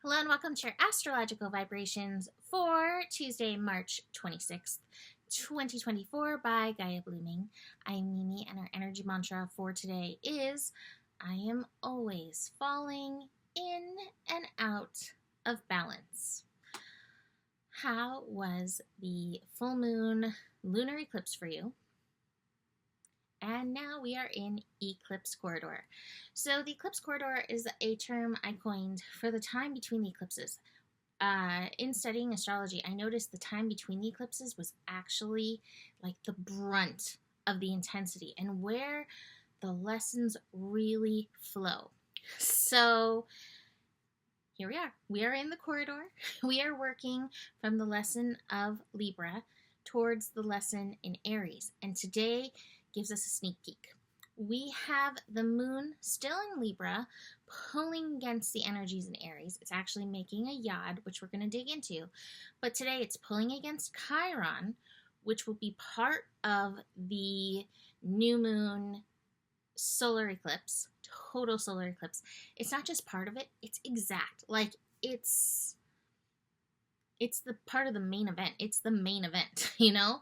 Hello and welcome to your astrological vibrations for Tuesday, March 26th, 2024 by Gaia Blooming. I'm Mimi and our energy mantra for today is I am always falling in and out of balance. How was the full moon lunar eclipse for you? And now we are in Eclipse Corridor. So the Eclipse Corridor is a term I coined for the time between the eclipses. In studying astrology, I noticed the time between the eclipses was actually like the brunt of the intensity and where the lessons really flow. So here we are. We are in the corridor. We are working from the lesson of Libra towards the lesson in Aries. And today gives us a sneak peek. We have the moon still in Libra pulling against the energies in Aries. It's actually making a yod, which we're going to dig into. But today it's pulling against Chiron, which will be part of the new moon solar eclipse, total solar eclipse. It's not just part of it, it's exact. Like it's the part of the main event. It's the main event, you know?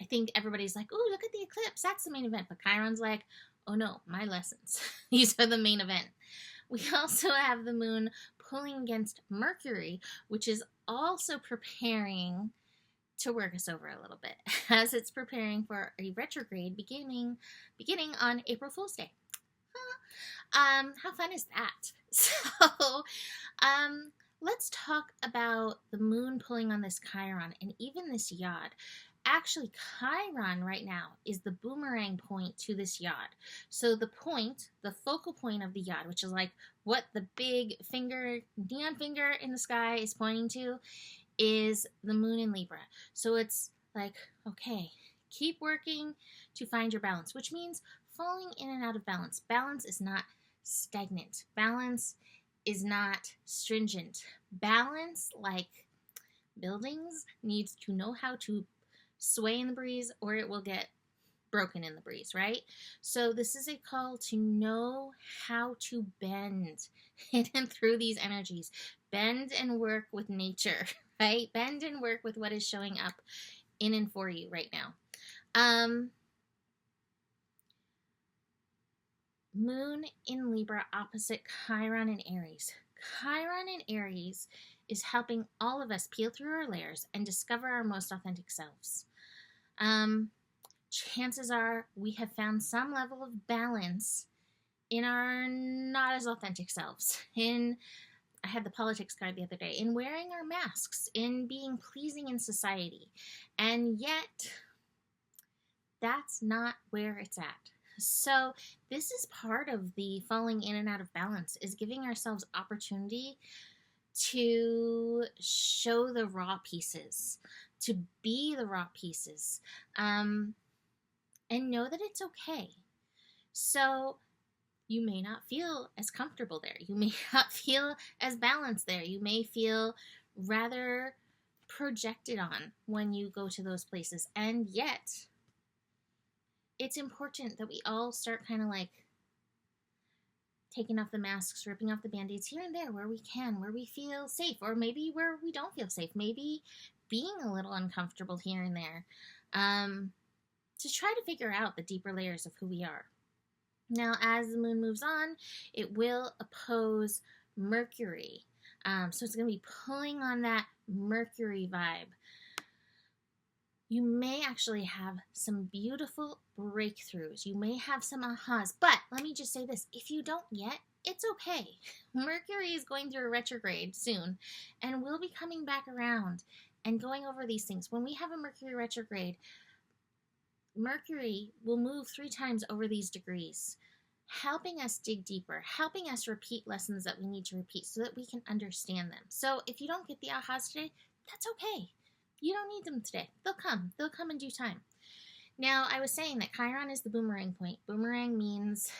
I think everybody's like, oh, look at the eclipse. That's the main event. But Chiron's like, oh no, my lessons. These are the main event. We also have the moon pulling against Mercury, which is also preparing to work us over a little bit as it's preparing for a retrograde beginning on April Fool's Day. How fun is that? So, let's talk about the moon pulling on this Chiron and even this yod. Actually, Chiron right now is the boomerang point to this yod. So the point, the focal point of the yod, which is like what the big finger, neon finger in the sky is pointing to, is the moon in Libra. So it's like, okay, keep working to find your balance, which means falling in and out of balance. Balance is not stagnant. Balance is not stringent. Balance, like buildings, needs to know how to sway in the breeze or it will get broken in the breeze, right? So this is a call to know how to bend in and through these energies. Bend and work with nature, right? Bend and work with what is showing up in and for you right now. Moon in Libra opposite Chiron in Aries. Chiron in Aries is helping all of us peel through our layers and discover our most authentic selves. Chances are we have found some level of balance in our not as authentic selves. I had the politics card the other day, in wearing our masks, in being pleasing in society. And yet, that's not where it's at. So this is part of the falling in and out of balance, is giving ourselves opportunity to show the raw pieces, to be the raw pieces, and know that it's okay. So you may not feel as comfortable there. You may not feel as balanced there. You may feel rather projected on when you go to those places. And yet, it's important that we all start kind of like taking off the masks, ripping off the band-aids here and there where we can, where we feel safe, or maybe where we don't feel safe, maybe being a little uncomfortable here and there, to try to figure out the deeper layers of who we are. Now, as the moon moves on, it will oppose Mercury. So it's going to be pulling on that Mercury vibe. You may actually have some beautiful breakthroughs. You may have some ahas. But let me just say this. If you don't yet, it's okay. Mercury is going through a retrograde soon, and we'll be coming back around and going over these things. When we have a Mercury retrograde, Mercury will move 3 times over these degrees, helping us dig deeper, helping us repeat lessons that we need to repeat so that we can understand them. So if you don't get the ahas today, that's okay. You don't need them today. They'll come. They'll come in due time. Now, I was saying that Chiron is the boomerang point. Boomerang means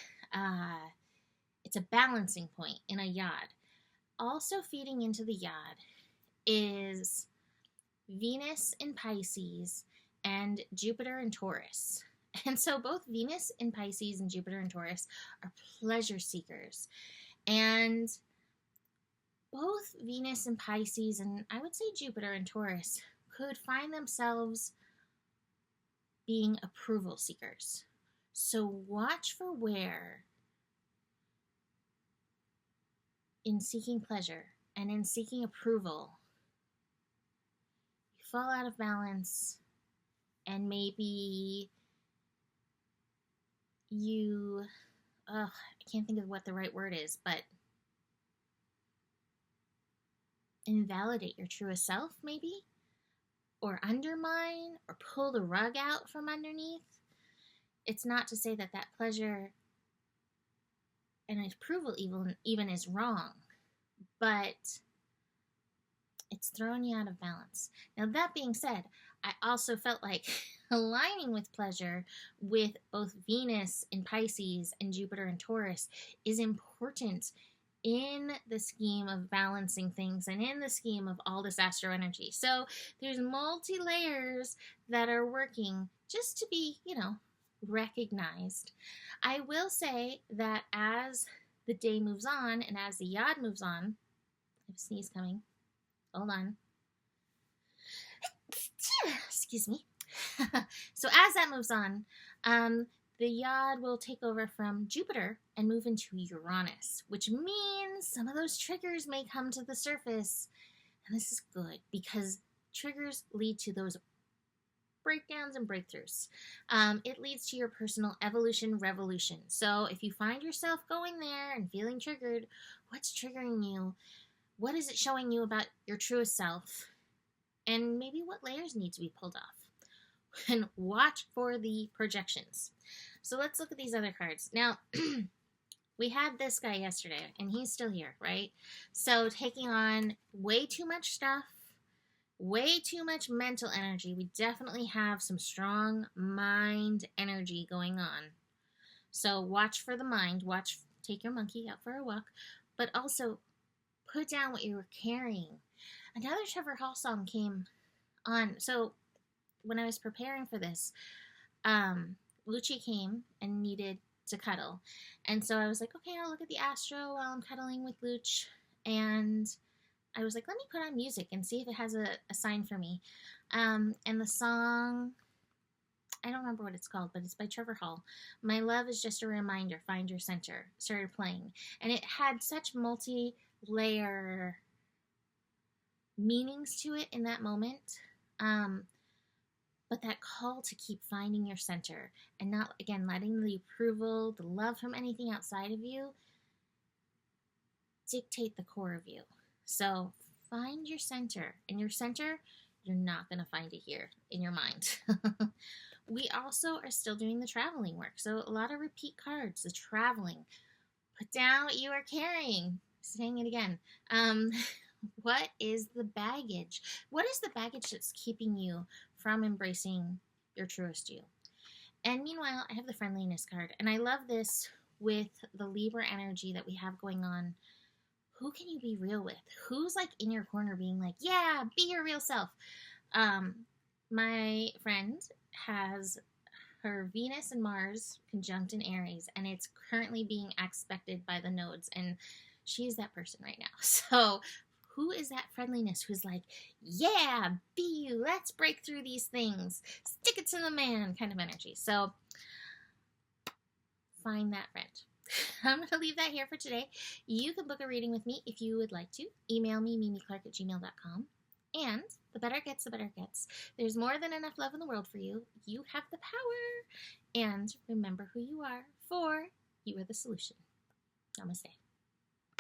it's a balancing point in a yod. Also feeding into the yod is Venus in Pisces and Jupiter in Taurus. And so both Venus in Pisces and Jupiter in Taurus are pleasure seekers. And both Venus and Pisces, and I would say Jupiter and Taurus, could find themselves being approval seekers. So watch for where, in seeking pleasure and in seeking approval, you fall out of balance, and maybe you, I can't think of what the right word is, but invalidate your truest self, maybe, or undermine or pull the rug out from underneath. It's not to say that that pleasure and approval even is wrong, but it's throwing you out of balance. Now, that being said, I also felt like aligning with pleasure with both Venus in Pisces and Jupiter in Taurus is important in the scheme of balancing things and in the scheme of all this astro energy. So there's multi-layers that are working just to be, recognized. I will say that as the day moves on and as the yod moves on, I have a sneeze coming. Hold on. Excuse me. So as that moves on, the yod will take over from Jupiter and move into Uranus, which means some of those triggers may come to the surface. And this is good because triggers lead to those breakdowns and breakthroughs. It leads to your personal evolution, revolution. So if you find yourself going there and feeling triggered, what's triggering you? What is it showing you about your truest self? And maybe what layers need to be pulled off? And watch for the projections. So let's look at these other cards. Now, we had this guy yesterday, and he's still here, right? So taking on way too much stuff, way too much mental energy. We definitely have some strong mind energy going on. So watch for the mind. Take your monkey out for a walk, but also put down what you were carrying. Another Trevor Hall song came on. So when I was preparing for this, Lucci came and needed to cuddle. And so I was like, okay, I'll look at the Astro while I'm cuddling with Luch. And I was like, let me put on music and see if it has a sign for me. And the song, I don't remember what it's called, but it's by Trevor Hall. My Love is Just a Reminder, Find Your Center, started playing. And it had such multi-layer meanings to it in that moment. But that call to keep finding your center and not, again, letting the approval, the love from anything outside of you dictate the core of you. So find your center. And your center, you're not going to find it here in your mind. We also are still doing the traveling work. So a lot of repeat cards, the traveling. Put down what you are carrying. Saying it again. What is the baggage? What is the baggage that's keeping you from embracing your truest you? And meanwhile, I have the friendliness card. And I love this with the Libra energy that we have going on. Who can you be real with? Who's like in your corner being like, yeah, be your real self? My friend has her Venus and Mars conjunct in Aries, and it's currently being aspected by the nodes. And she's that person right now. So who is that friendliness who's like, yeah, be you, let's break through these things, stick it to the man kind of energy. So find that friend. I'm going to leave that here for today. You can book a reading with me if you would like to. Email me, mimiclark@gmail.com. And the better it gets, the better it gets. There's more than enough love in the world for you. You have the power. And remember who you are, for you are the solution. Namaste.